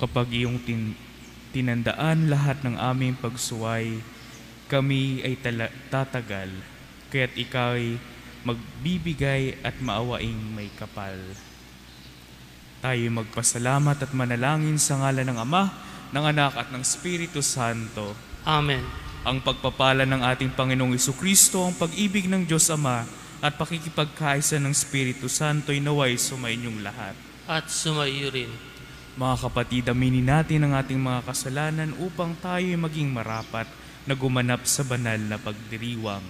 Kapag iyong tinandaan lahat ng aming pagsuway, kami ay tatagal, kaya't ikaw ay magbibigay at maawaing may kapal. Tayo magpasalamat at manalangin sa ngalan ng Ama, ng Anak at ng Espiritu Santo. Amen. Ang pagpapala ng ating Panginoong Jesucristo, ang pag-ibig ng Diyos Ama, at pakikipagkaisa ng Espiritu Santo ay naway sumainyong lahat. At sumaiyo rin. Mga kapatid, aminin natin ang ating mga kasalanan upang tayo ay maging marapat na gumanap sa banal na pagdiriwang.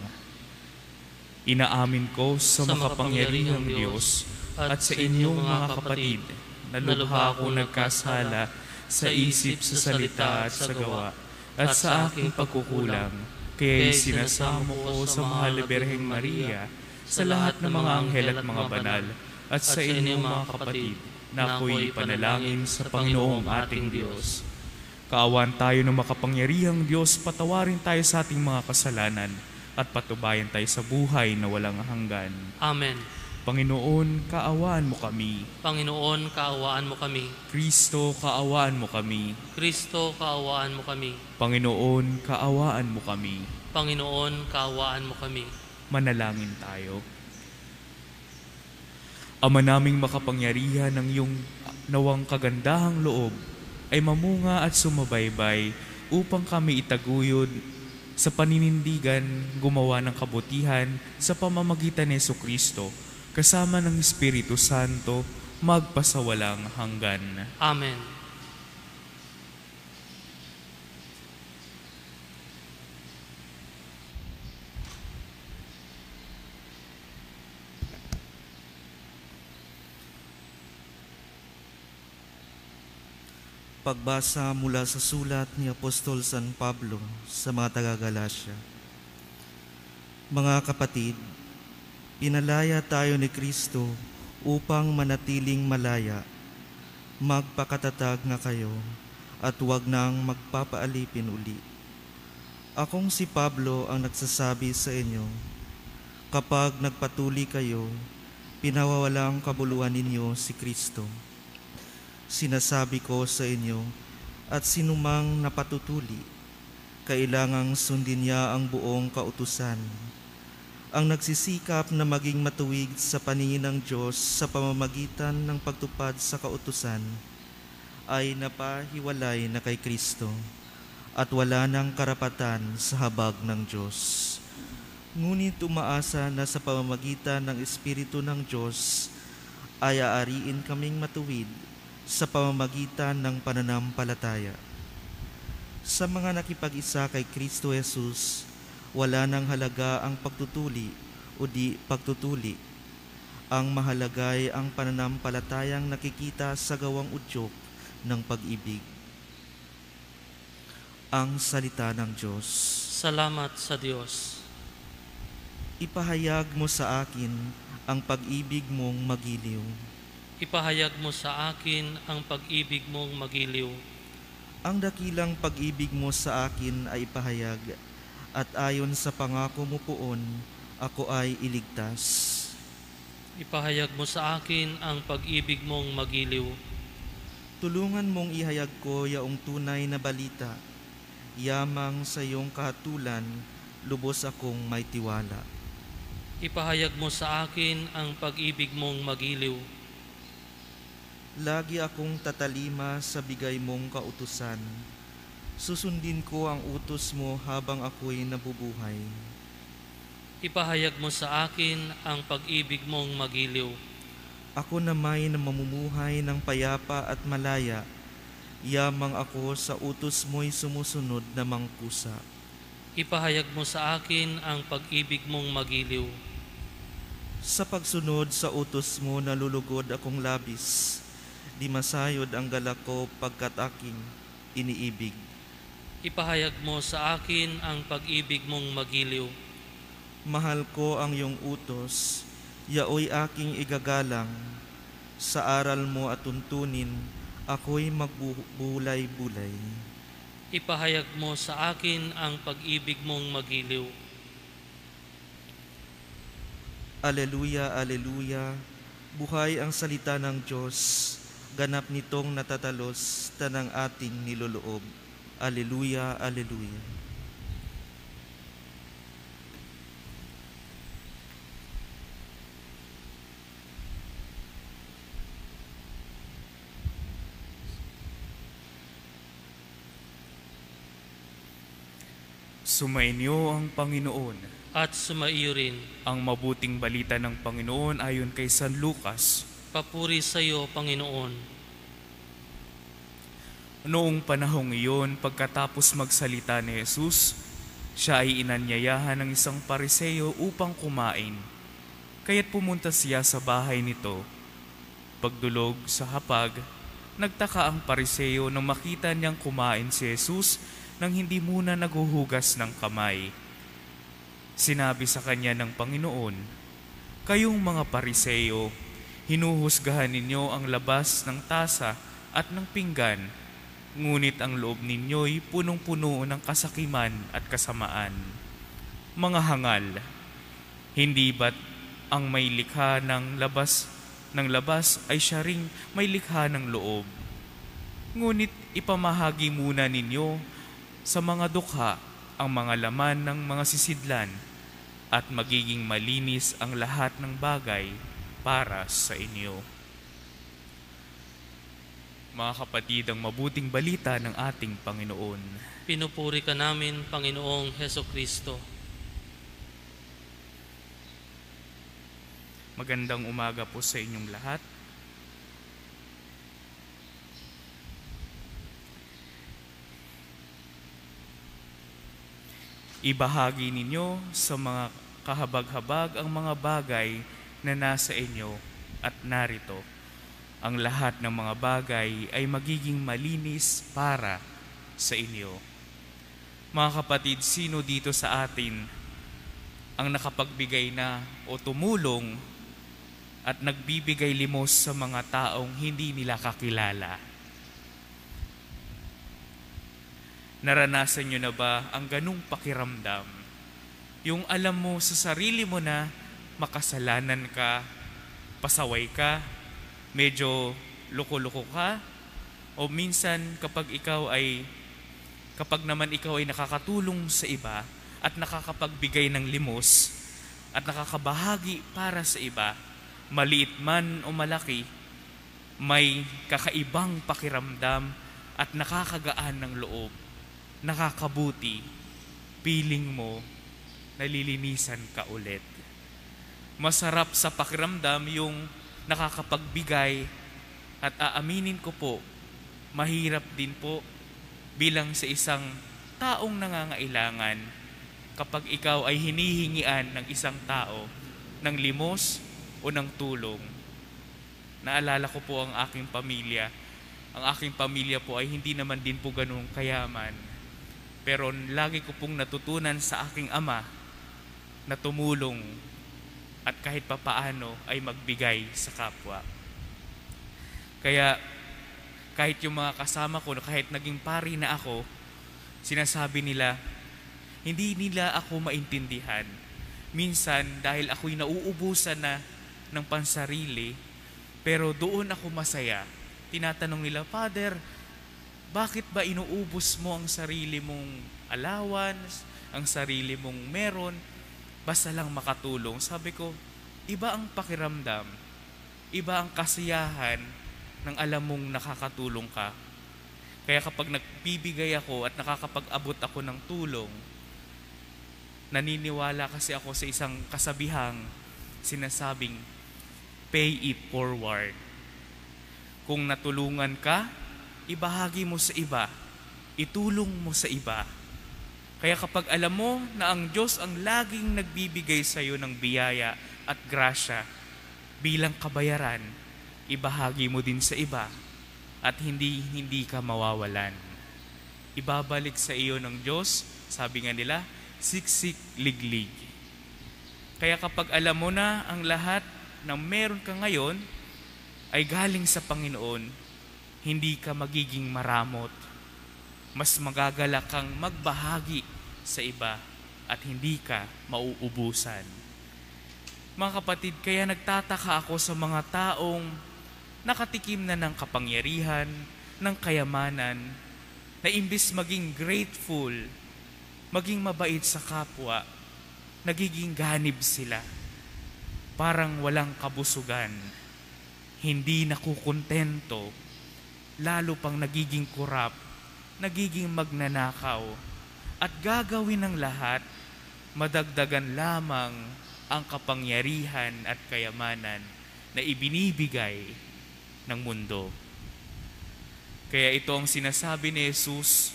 Inaamin ko sa makapangyarihang Diyos at sa inyong mga kapatid na lubha akong nagkasala sa isip, sa salita at sa gawa at sa aking pagkukulang. Kaya'y sinasamo ko sa mahal na Birheng Maria, sa lahat ng mga anghel at mga banal, at sa inyong mga kapatid, na ako'y panalangin sa Panginoong ating Diyos. Kaawan tayo ng makapangyarihang Diyos, patawarin tayo sa ating mga kasalanan, at patubayan tayo sa buhay na walang hanggan. Amen. Panginoon, kaawaan mo kami. Panginoon, kaawaan mo kami. Kristo, kaawaan mo kami. Kristo, kaawaan mo kami. Panginoon, kaawaan mo kami. Panginoon, kaawaan mo kami. Manalangin tayo. Ama naming makapangyarihan, ng iyong nawang kagandahang loob ay mamunga at sumabaybay upang kami itaguyod sa paninindigan gumawa ng kabutihan sa pamamagitan ni Jesucristo, kasama ng Espiritu Santo, magpasawalang hanggan. Amen. Pagbasa mula sa sulat ni Apostol San Pablo sa mga taga-Galacia. Mga kapatid, pinalaya tayo ni Kristo upang manatiling malaya. Magpakatatag nga kayo at huwag nang magpapaalipin uli. Akong si Pablo ang nagsasabi sa inyo, kapag nagpatuli kayo, pinawawalang kabuluhan ninyo si Kristo. Sinasabi ko sa inyo, at sinumang napatutuli, kailangang sundin niya ang buong kautusan. Ang nagsisikap na maging matuwid sa paningin ng Diyos sa pamamagitan ng pagtupad sa kautusan ay napahiwalay na kay Kristo at wala ng karapatan sa habag ng Diyos. Ngunit umaasa na sa pamamagitan ng Espiritu ng Diyos ay aariin kaming matuwid sa pamamagitan ng pananampalataya. Sa mga nakipag-isa kay Kristo Jesus, wala nang halaga ang pagtutuli o di pagtutuli. Ang mahalaga ay ang pananampalatayang nakikita sa gawang udyok ng pag-ibig. Ang salita ng Diyos. Salamat sa Diyos. Ipahayag mo sa akin ang pag-ibig mong magiliw. Ipahayag mo sa akin ang pag-ibig mong magiliw. Ang dakilang pag-ibig mo sa akin ay ipahayag, at ayon sa pangako mo poon, ako ay iligtas. Ipahayag mo sa akin ang pag-ibig mong magiliw. Tulungan mong ihayag ko yaong tunay na balita. Yamang sa iyong kahatulan, lubos akong may tiwala. Ipahayag mo sa akin ang pag-ibig mong magiliw. Lagi akong tatalima sa bigay mong kautusan. Susundin ko ang utos mo habang ako'y nabubuhay. Ipahayag mo sa akin ang pag-ibig mong magiliw. Ako na may mamumuhay ng payapa at malaya, yamang ako sa utos mo'y sumusunod na mangkusa. Ipahayag mo sa akin ang pag-ibig mong magiliw. Sa pagsunod sa utos mo nalulugod akong labis, di masayod ang galak ko pagkat aking iniibig. Ipahayag mo sa akin ang pag-ibig mong magiliw. Mahal ko ang iyong utos, yaoy aking igagalang. Sa aral mo at tuntunin, ako'y magbubulay-bulay. Ipahayag mo sa akin ang pag-ibig mong magiliw. Aleluya, aleluya, buhay ang salita ng Diyos. ganap nitong natatalos tanang ating niloloob. Alleluia, alleluia. Sumainyo ang Panginoon. At sumaiyo rin. Ang mabuting balita ng Panginoon ayon kay San Lucas. Papuri sa iyo, Panginoon. Noong panahong iyon, pagkatapos magsalita ni Jesus, siya ay inanyayahan ng isang Pariseo upang kumain. Kaya't pumunta siya sa bahay nito. Pagdulog sa hapag, nagtaka ang Pariseo nang makita niyang kumain si Jesus nang hindi muna naghuhugas ng kamay. Sinabi sa kanya ng Panginoon, "Kayong mga Pariseo, hinuhusgahan ninyo ang labas ng tasa at ng pinggan, ngunit ang loob ninyo'y punong-puno ng kasakiman at kasamaan. Mga hangal, hindi ba't ang may likha ng labas ay siya ring may likha ng loob? Ngunit ipamahagi muna ninyo sa mga dukha ang mga laman ng mga sisidlan, at magiging malinis ang lahat ng bagay para sa inyo." Mga kapatid, ang mabuting balita ng ating Panginoon. Pinupuri ka namin, Panginoong Heso Kristo. Magandang umaga po sa inyong lahat. Ibahagi ninyo sa mga kahabag-habag ang mga bagay na nasa inyo, at narito, ang lahat ng mga bagay ay magiging malinis para sa inyo. Mga kapatid, sino dito sa atin ang nakapagbigay na o tumulong at nagbibigay limos sa mga taong hindi nila kakilala? Naranasan nyo na ba ang ganung pakiramdam? Yung alam mo sa sarili mo na makasalanan ka, pasaway ka, medyo loko-loko ka, o minsan kapag naman ikaw ay nakakatulong sa iba at nakakapagbigay ng limos at nakakabahagi para sa iba, maliit man o malaki, may kakaibang pakiramdam at nakakagaan ng loob. Nakakabuti, feeling mo, nalilinisan ka ulit. Masarap sa pakiramdam yung nakakapagbigay, at aaminin ko po, mahirap din po bilang sa isang taong nangangailangan kapag ikaw ay hinihingian ng isang tao ng limos o ng tulong. Naalala ko po ang aking pamilya. Ang aking pamilya po ay hindi naman din po ganung kayaman. Pero lagi ko pong natutunan sa aking ama na tumulong at kahit papaano ay magbigay sa kapwa. Kaya kahit yung mga kasama ko, kahit naging pari na ako, sinasabi nila, hindi nila ako maintindihan. Minsan dahil ako'y nauubusan na ng pansarili, pero doon ako masaya. Tinatanong nila, "Father, bakit ba inuubos mo ang sarili mong allowance, ang sarili mong meron, basta lang makatulong?" Sabi ko, iba ang pakiramdam, iba ang kasiyahan ng alam mong nakakatulong ka. Kaya kapag nagbibigay ako at nakakapag-abot ako ng tulong, naniniwala kasi ako sa isang kasabihang sinasabing, pay it forward. Kung natulungan ka, ibahagi mo sa iba, itulong mo sa iba. Kaya kapag alam mo na ang Diyos ang laging nagbibigay sa iyo ng biyaya at grasya bilang kabayaran, ibahagi mo din sa iba at hindi ka mawawalan. Ibabalik sa iyo ng Diyos, sabi nga nila, siksik liglig. Kaya kapag alam mo na ang lahat ng meron ka ngayon ay galing sa Panginoon, hindi ka magiging maramot. Mas magagalak kang magbahagi sa iba at hindi ka mauubusan. Mga kapatid, kaya nagtataka ako sa mga taong nakatikim na ng kapangyarihan, ng kayamanan, na imbis maging grateful, maging mabait sa kapwa, nagiging ganib sila. Parang walang kabusugan, hindi nakukontento, lalo pang nagiging kurap, nagiging magnanakaw, at gagawin ng lahat, madagdagan lamang ang kapangyarihan at kayamanan na ibinibigay ng mundo. Kaya ito ang sinasabi ni Jesus,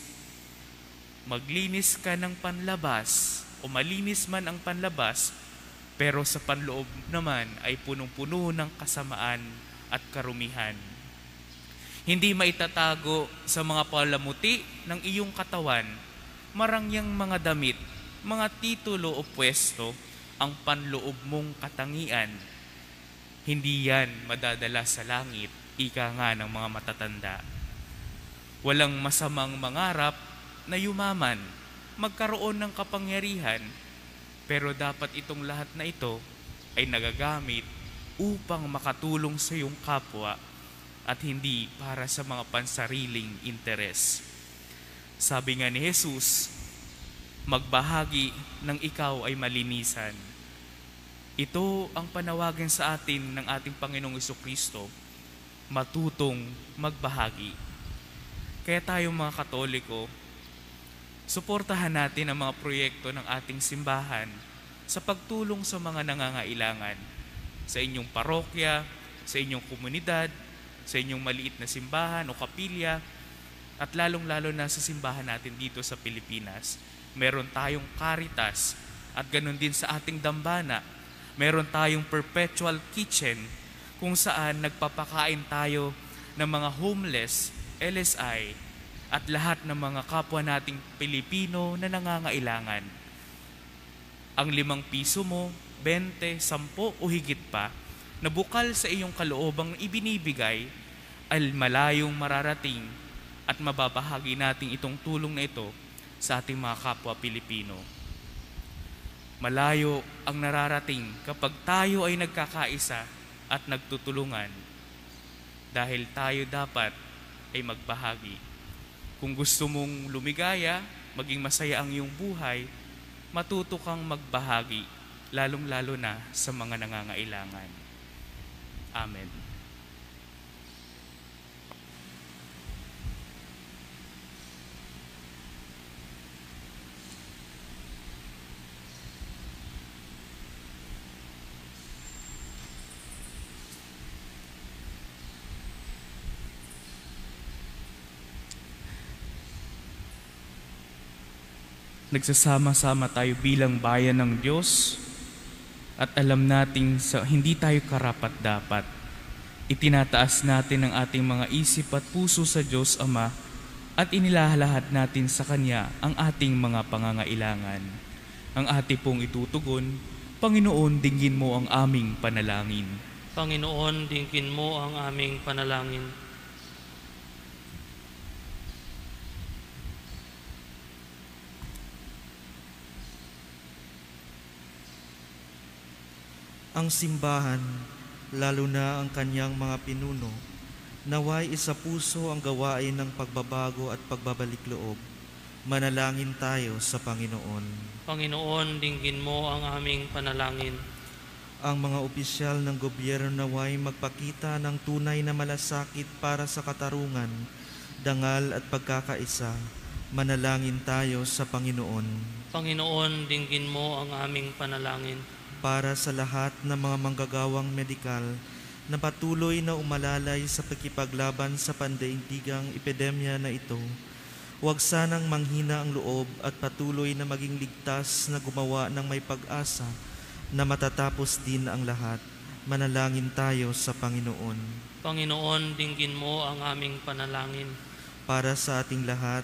maglinis ka ng panlabas o malinis man ang panlabas, pero sa panloob naman ay punong-puno ng kasamaan at karumihan. Hindi maitatago sa mga palamuti ng iyong katawan, marangyang mga damit, mga titulo o pwesto, ang panloob mong katangian. Hindi yan madadala sa langit, ika nga ng mga matatanda. Walang masamang mangarap na yumaman, magkaroon ng kapangyarihan, pero dapat itong lahat na ito ay nagagamit upang makatulong sa iyong kapwa at hindi para sa mga pansariling interes. Sabi nga ni Jesus, magbahagi ng ikaw ay malinisan. Ito ang panawagan sa atin ng ating Panginoong Jesucristo, matutong magbahagi. Kaya tayo mga Katoliko, suportahan natin ang mga proyekto ng ating simbahan sa pagtulong sa mga nangangailangan, sa inyong parokya, sa inyong komunidad, sa inyong maliit na simbahan o kapilya, at lalong-lalo na sa simbahan natin dito sa Pilipinas. Meron tayong Caritas at ganun din sa ating dambana. Meron tayong perpetual kitchen kung saan nagpapakain tayo ng mga homeless, LSI, at lahat ng mga kapwa nating Pilipino na nangangailangan. Ang 5 piso mo, 20, 10 o higit pa, na bukal sa iyong kaloobang ibinibigay, ay malayong mararating at mababahagi natin itong tulong na ito sa ating mga kapwa Pilipino. Malayo ang nararating kapag tayo ay nagkakaisa at nagtutulungan, dahil tayo dapat ay magbahagi. Kung gusto mong lumigaya, maging masaya ang iyong buhay, matuto kang magbahagi, lalong-lalo na sa mga nangangailangan. Amen. Nagsasama-sama tayo bilang bayan ng Diyos at alam nating hindi tayo karapat-dapat. Itinataas natin ang ating mga isip at puso sa Diyos Ama at inilalahad natin sa Kanya ang ating mga pangangailangan. Ang ating pong itutugon, Panginoon, dinggin mo ang aming panalangin. Panginoon, dinggin mo ang aming panalangin. Ang simbahan, lalo na ang kanyang mga pinuno, naway isa puso ang gawain ng pagbabago at pagbabalik loob. Manalangin tayo sa Panginoon. Panginoon, dinggin mo ang aming panalangin. Ang mga opisyal ng gobyerno naway magpakita ng tunay na malasakit para sa katarungan, dangal at pagkakaisa. Manalangin tayo sa Panginoon. Panginoon, dinggin mo ang aming panalangin. Para sa lahat ng mga manggagawang medikal na patuloy na umalalay sa pagkipaglaban sa pandaigdigang epidemya na ito, huwag sanang manghina ang loob at patuloy na maging ligtas na gumawa ng may pag-asa na matatapos din ang lahat. Manalangin tayo sa Panginoon. Panginoon, dinggin mo ang aming panalangin. Para sa ating lahat,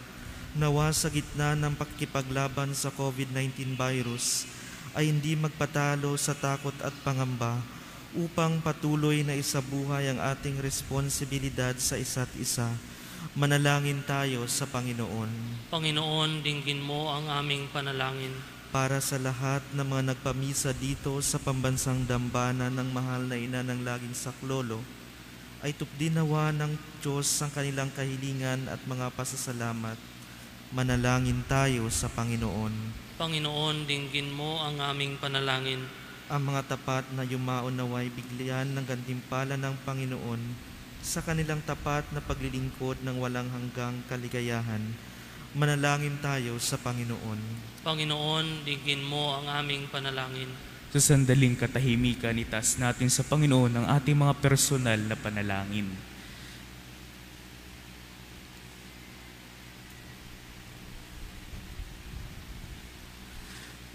nawa sa gitna ng pagkipaglaban sa COVID-19 virus, ay hindi magpatalo sa takot at pangamba upang patuloy na isabuhay ang ating responsibilidad sa isa't isa. Manalangin tayo sa Panginoon. Panginoon, dinggin mo ang aming panalangin. Para sa lahat ng mga nagpamisa dito sa pambansang dambana ng mahal na ina ng laging saklolo, ay tupdin nawa ng Diyos ang kanilang kahilingan at mga pasasalamat. Manalangin tayo sa Panginoon. Panginoon, dinggin mo ang aming panalangin. Ang mga tapat na yumaon naway bigyan ng gantimpala ng Panginoon sa kanilang tapat na paglilingkod ng walang hanggang kaligayahan. Manalangin tayo sa Panginoon. Panginoon, dinggin mo ang aming panalangin. Sa sandaling katahimikan, itaas natin sa Panginoon ang ating mga personal na panalangin.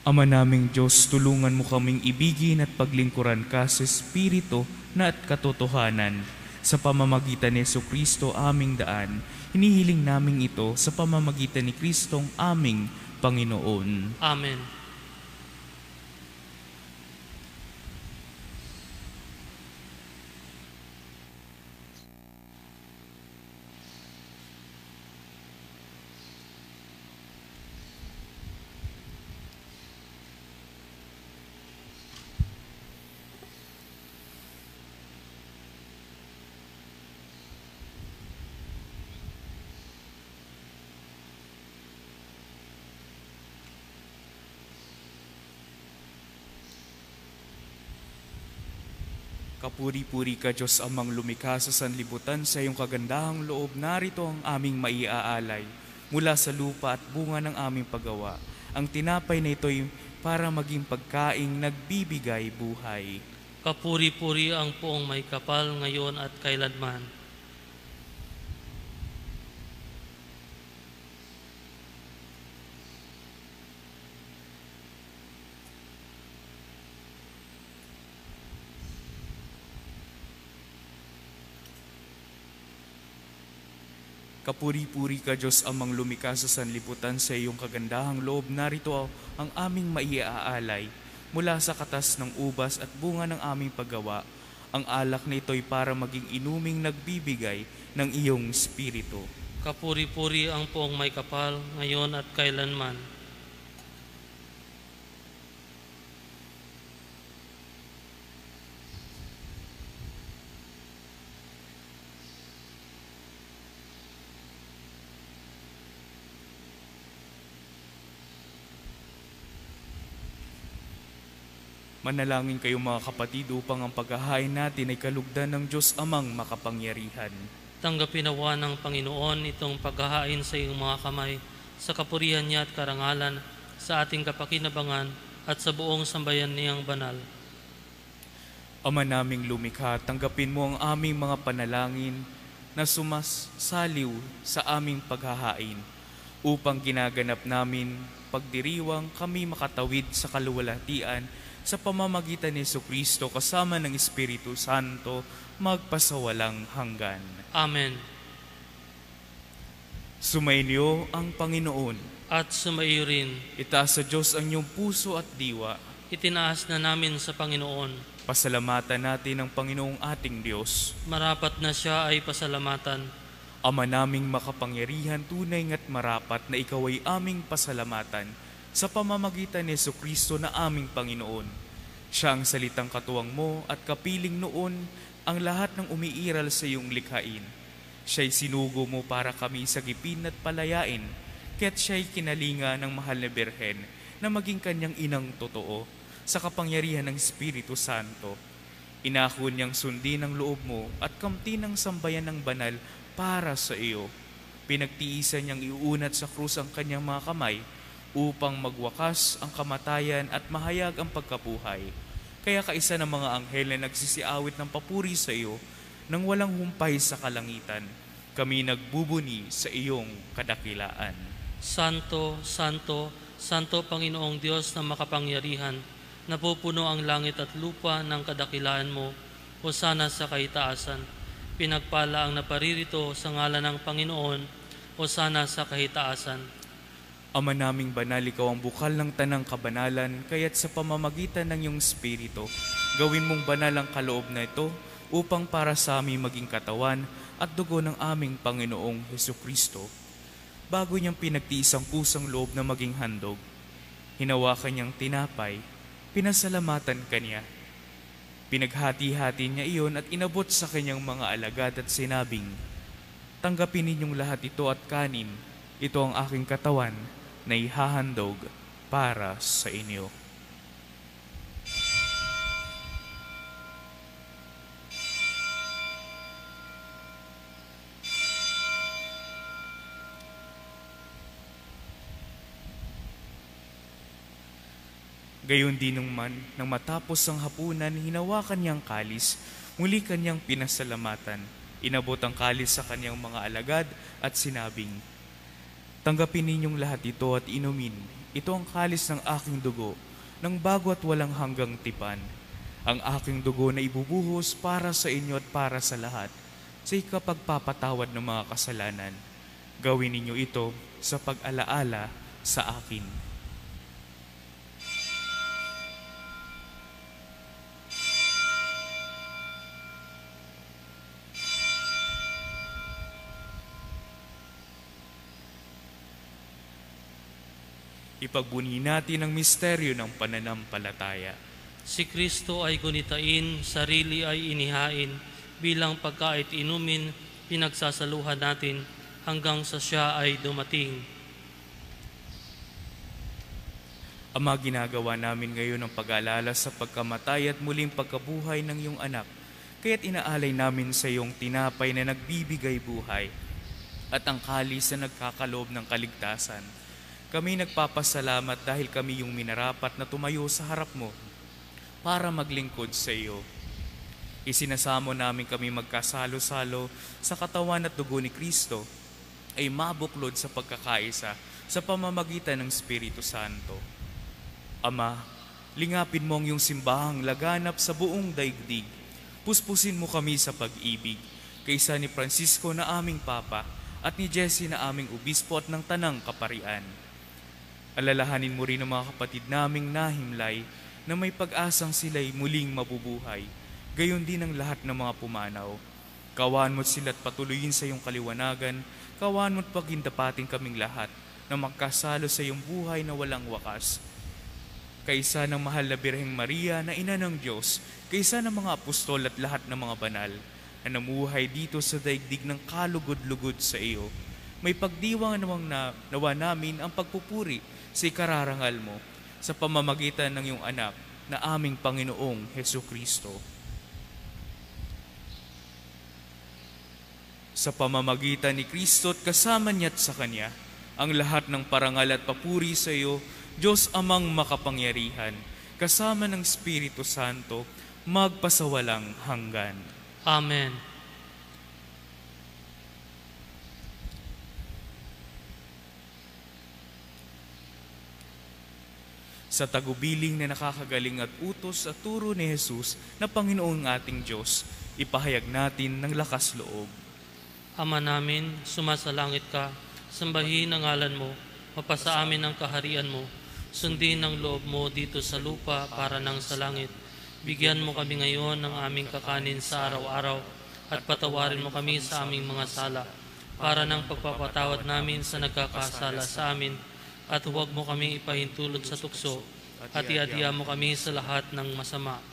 Ama naming Diyos, tulungan mo kaming ibigin at paglingkuran ka sa Espiritu na at katotohanan. Sa pamamagitan ni Jesucristo aming daan, hinihiling naming ito sa pamamagitan ni Kristong aming Panginoon. Amen. Kapuri-puri ka, Diyos Amang lumikha sa sanlibutan, sa iyong kagandahang loob, narito ang aming maiaalay. Mula sa lupa at bunga ng aming paggawa, ang tinapay na ito'y para maging pagkaing nagbibigay buhay. Kapuri-puri ang poong may kapal ngayon at kailanman. Kapuri-puri ka, Diyos Amang lumikha sa sanlibutan, sa iyong kagandahang loob, narito ang aming maiaalay. Mula sa katas ng ubas at bunga ng aming paggawa, ang alak na ito'y para maging inuming nagbibigay ng iyong Espiritu. Kapuri-puri ang poong may kapal ngayon at kailanman. Manalangin kayo mga kapatid upang ang paghahain natin ay kalugdan ng Diyos Amang makapangyarihan. Tanggapin nawa ng Panginoon itong paghahain sa iyong mga kamay, sa kapurihan niya at karangalan, sa ating kapakinabangan at sa buong sambayan niyang banal. Ama naming lumikha, tanggapin mo ang aming mga panalangin na sumasaliw sa aming paghahain, upang ginaganap namin pagdiriwang kami makatawid sa kaluwalhatian sa pamamagitan ni Jesucristo kasama ng Espiritu Santo, magpasawalang hanggan. Amen. Sumainyo ang Panginoon. At sumaiyo rin. Itaas sa Diyos ang iyong puso at diwa. Itinaas na namin sa Panginoon. Pasalamatan natin ang Panginoong ating Diyos. Marapat na siya ay pasalamatan. Ama naming makapangyarihan, tunay at marapat na ikaw ay aming pasalamatan sa pamamagitan ni Jesucristo na aming Panginoon. Siya ang salitang katuwang mo at kapiling noon ang lahat ng umiiral sa iyong likhain. Siya'y sinugo mo para kami sagipin at palayain, kaya't siya'y kinalinga ng mahal na Birhen na maging kanyang inang totoo sa kapangyarihan ng Espiritu Santo. Inako niyang sundin ang loob mo at kamtin ng sambayan ng banal para sa iyo. Pinagtiisan niyang iunat sa krus ang kanyang mga kamay upang magwakas ang kamatayan at mahayag ang pagkabuhay. Kaya kaisa ng mga anghel na nagsisiawit ng papuri sa iyo, nang walang humpay sa kalangitan, kami nagbubuni sa iyong kadakilaan. Santo, Santo, Santo Panginoong Diyos na makapangyarihan, napupuno ang langit at lupa ng kadakilaan mo, hosana sa kaitaasan. Pinagpala ang naparirito sa ngalan ng Panginoon, hosana sa kaitaasan. Ama naming banal, ikaw ang bukal ng tanang kabanalan, kaya't sa pamamagitan ng iyong Espiritu, gawin mong banal ang kaloob na ito upang para sa aming maging katawan at dugo ng aming Panginoong Jesucristo. Bago niyang pinagtiis ang pusang loob na maging handog, hinawakan niyang tinapay, pinasalamatan kaniya, Pinaghati-hati niya iyon at inabot sa kanyang mga alagad at sinabing, "Tanggapin ninyong lahat ito at kanin. Ito ang aking katawan na ihahandog para sa inyo." Gayon din nang matapos ang hapunan, hinawakan niyang kalis, muli kanyang pinasalamatan. Inabot ang kalis sa kanyang mga alagad at sinabing, "Tanggapin ninyong lahat ito at inumin. Ito ang kalis ng aking dugo, ng bago at walang hanggang tipan. Ang aking dugo na ibubuhos para sa inyo at para sa lahat, sa ikapagpapatawad ng mga kasalanan. Gawin ninyo ito sa pag-alaala sa akin." Ipagbunyi natin ang misteryo ng pananampalataya. Si Kristo ay gunitain, sarili ay inihain, bilang pagkait inumin, pinagsasaluhan natin hanggang sa siya ay dumating. Ama, ginagawa namin ngayon ang pag-aalala sa pagkamatay at muling pagkabuhay ng iyong anak, kaya't inaalay namin sa iyong tinapay na nagbibigay buhay at ang kalis na nagkakaloob ng kaligtasan. Kami nagpapasalamat dahil kami yung minarapat na tumayo sa harap mo para maglingkod sa iyo. Isinasamo namin kami magkasalo-salo sa katawan at dugo ni Kristo ay mabuklod sa pagkakaisa sa pamamagitan ng Espiritu Santo. Ama, lingapin mo ang iyong simbahang laganap sa buong daigdig. Puspusin mo kami sa pag-ibig, kaysa ni Francisco na aming Papa at ni Jesse na aming Obispo at ng Tanang Kaparian. Alalahanin mo rin ang mga kapatid naming nahimlay na may pag-asang sila'y muling mabubuhay. Gayon din ang lahat ng mga pumanaw. Kawan mo't sila't patuloyin sa iyong kaliwanagan. Kawan mo't pagindapatin kaming lahat na magkasalo sa iyong buhay na walang wakas. Kaysa ng mahal na Birheng Maria na ina ng Diyos, kaysa ng mga apostol at lahat ng mga banal na namuhay dito sa daigdig ng kalugod-lugod sa iyo, may pagdiwang nawa namin ang pagpupuri sa ikararangal mo sa pamamagitan ng iyong anak na aming Panginoong Hesukristo. Sa pamamagitan ni Kristo at kasama niya at sa Kanya, ang lahat ng parangal at papuri sa iyo, Diyos Amang makapangyarihan, kasama ng Espiritu Santo, magpasawalang hanggan. Amen. Sa tagubiling na nakakagaling at utos at turo ni Jesus na Panginoong ating Diyos, ipahayag natin ng lakas loob. Ama namin, sumasalangit ka, sambahin ang ngalan mo, mapasa amin ang kaharian mo, sundin ang loob mo dito sa lupa para nang sa langit. Bigyan mo kami ngayon ng aming kakanin sa araw-araw at patawarin mo kami sa aming mga sala para nang pagpapatawad namin sa nagkakasala sa amin. At huwag mo kami ipahintulot sa tukso, at iadya mo kami sa lahat ng masama.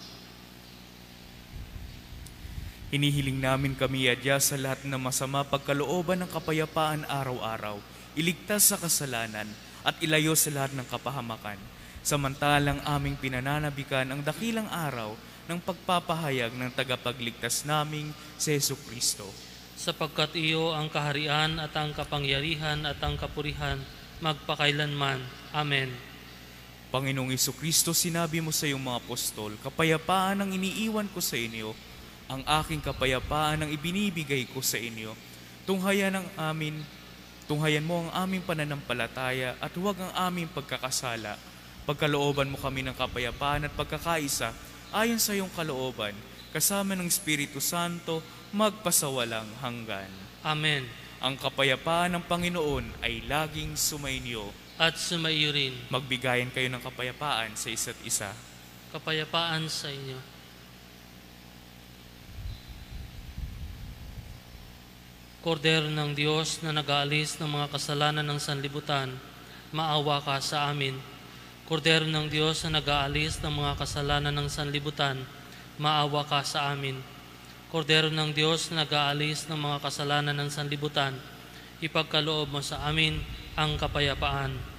Hinihiling namin kami iadya sa lahat ng masama pagkalooban ng kapayapaan araw-araw, iligtas sa kasalanan, at ilayo sa lahat ng kapahamakan. Samantalang aming pinananabikan ang dakilang araw ng pagpapahayag ng tagapagligtas naming si Jesucristo. Sapagkat iyo ang kaharian at ang kapangyarihan at ang kapurihan, magpakailanman. Amen. Panginoong Jesucristo, sinabi mo sa iyong mga apostol, "Kapayapaan ang iniiwan ko sa inyo, ang aking kapayapaan ang ibinibigay ko sa inyo. Tunghayan mo ang aming pananampalataya at huwag ang aming pagkakasala. Pagkalooban mo kami ng kapayapaan at pagkakaisa ayon sa iyong kalooban, kasama ng Espiritu Santo, magpasawalang hanggan." Amen. Ang kapayapaan ng Panginoon ay laging sumainyo. At sumaiyo rin. Magbigayan kayo ng kapayapaan sa isa't isa. Kapayapaan sa inyo. Kordero ng Diyos na nag-aalis ng mga kasalanan ng sanlibutan, maawa ka sa amin. Kordero ng Diyos na nag-aalis ng mga kasalanan ng sanlibutan, maawa ka sa amin. Kordero ng Diyos na nag-aalis ng mga kasalanan ng sanlibutan, ipagkaloob mo sa amin ang kapayapaan.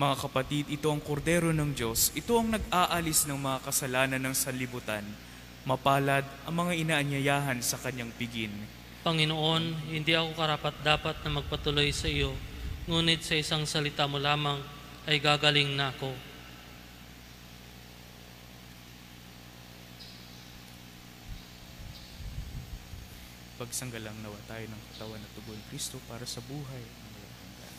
Mga kapatid, ito ang kordero ng Diyos. Ito ang nag-aalis ng mga kasalanan ng sanlibutan. Mapalad ang mga inaanyayahan sa kanyang piging. Panginoon, hindi ako karapat-dapat na magpatuloy sa iyo, ngunit sa isang salita mo lamang ay gagaling na ako. Pagsanggalang nawa tayo ng katawan at dugo ni Kristo para sa buhay ng walang hanggan.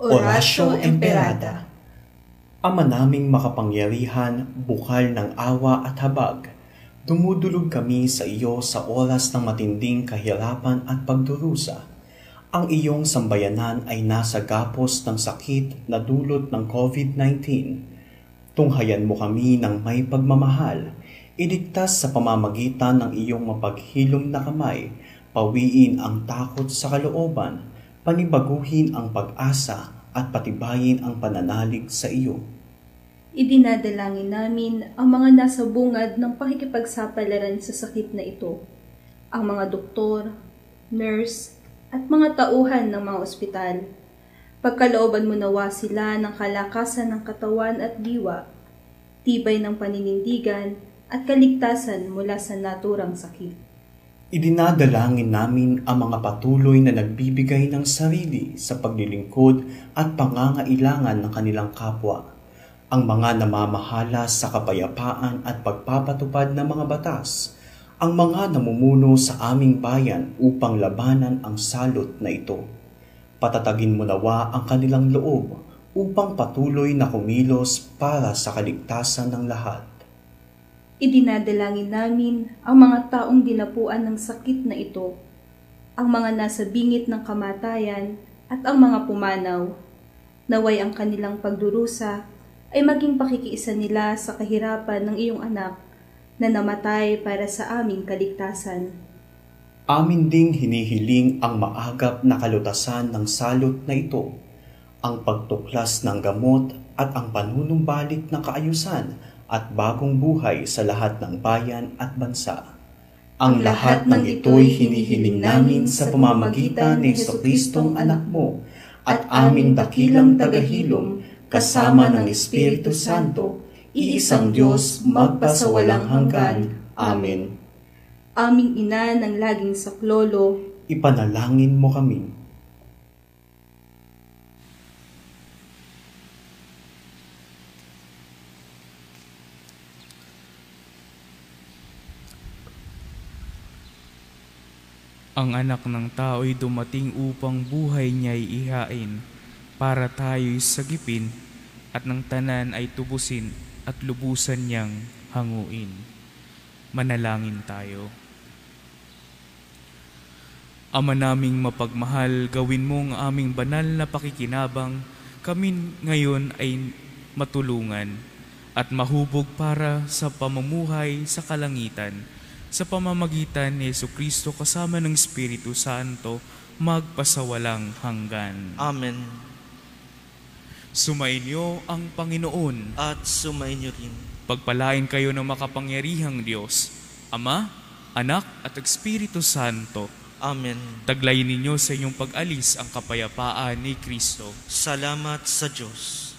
Orasyo Emperada. Ama naming makapangyarihan, bukal ng awa at habag, dumudulog kami sa iyo sa oras ng matinding kahirapan at pagdurusa. Ang iyong sambayanan ay nasa gapos ng sakit na dulot ng COVID-19. Tunghayan mo kami ng may pagmamahal, iligtas sa pamamagitan ng iyong mapaghilom na kamay, pawiin ang takot sa kalooban, panibaguhin ang pag-asa at patibayin ang pananalig sa iyo. Idinadalangin namin ang mga nasa bungad ng pakikipagsapalaran sa sakit na ito, ang mga doktor, nurse, at mga tauhan ng mga ospital. Pagkalooban mo nawa sila ng kalakasan ng katawan at diwa, tibay ng paninindigan at kaligtasan mula sa naturang sakit. Idinadalangin namin ang mga patuloy na nagbibigay ng sarili sa paglilingkod at pangangailangan ng kanilang kapwa, ang mga namamahala sa kapayapaan at pagpapatupad ng mga batas, ang mga namumuno sa aming bayan upang labanan ang salot na ito. Patatagin mo nawa ang kanilang loob upang patuloy na kumilos para sa kaligtasan ng lahat. Idinadalangin namin ang mga taong dinapuan ng sakit na ito, ang mga nasa bingit ng kamatayan at ang mga pumanaw. Naway ang kanilang pagdurusa ay maging pakikiisa nila sa kahirapan ng iyong anak na namatay para sa aming kaligtasan. Amin ding hinihiling ang maagap na kalutasan ng salot na ito, ang pagtuklas ng gamot at ang panunumbalik ng kaayusan at bagong buhay sa lahat ng bayan at bansa. Ang lahat ng ito'y hinihiling namin sa pamamagitan ni Jesucristong anak mo at aming dakilang tagahilom kasama ng Espiritu Santo, iisang Diyos magpasawalang hanggan. Amen. Aming ina ng laging saklolo, Ipanalangin mo kami. Ang anak ng tao'y dumating upang buhay niya'y ihain, para tayo'y sagipin, at ng tanan ay tubusin at lubusan niyang hanguin. Manalangin tayo. Ama naming mapagmahal, gawin mo ang aming banal na pakikinabang, kami ngayon ay matulungan at mahubog para sa pamumuhay sa kalangitan, sa pamamagitan ni Jesucristo kasama ng Espiritu Santo, magpasawalang hanggan. Amen. Sumainyo ang Panginoon. At sumainyo rin. Pagpalain kayo ng makapangyarihang Diyos, Ama, Anak at Espiritu Santo. Amen. Taglayin ninyo sa inyong pag-alis ang kapayapaan ni Kristo. Salamat sa Diyos.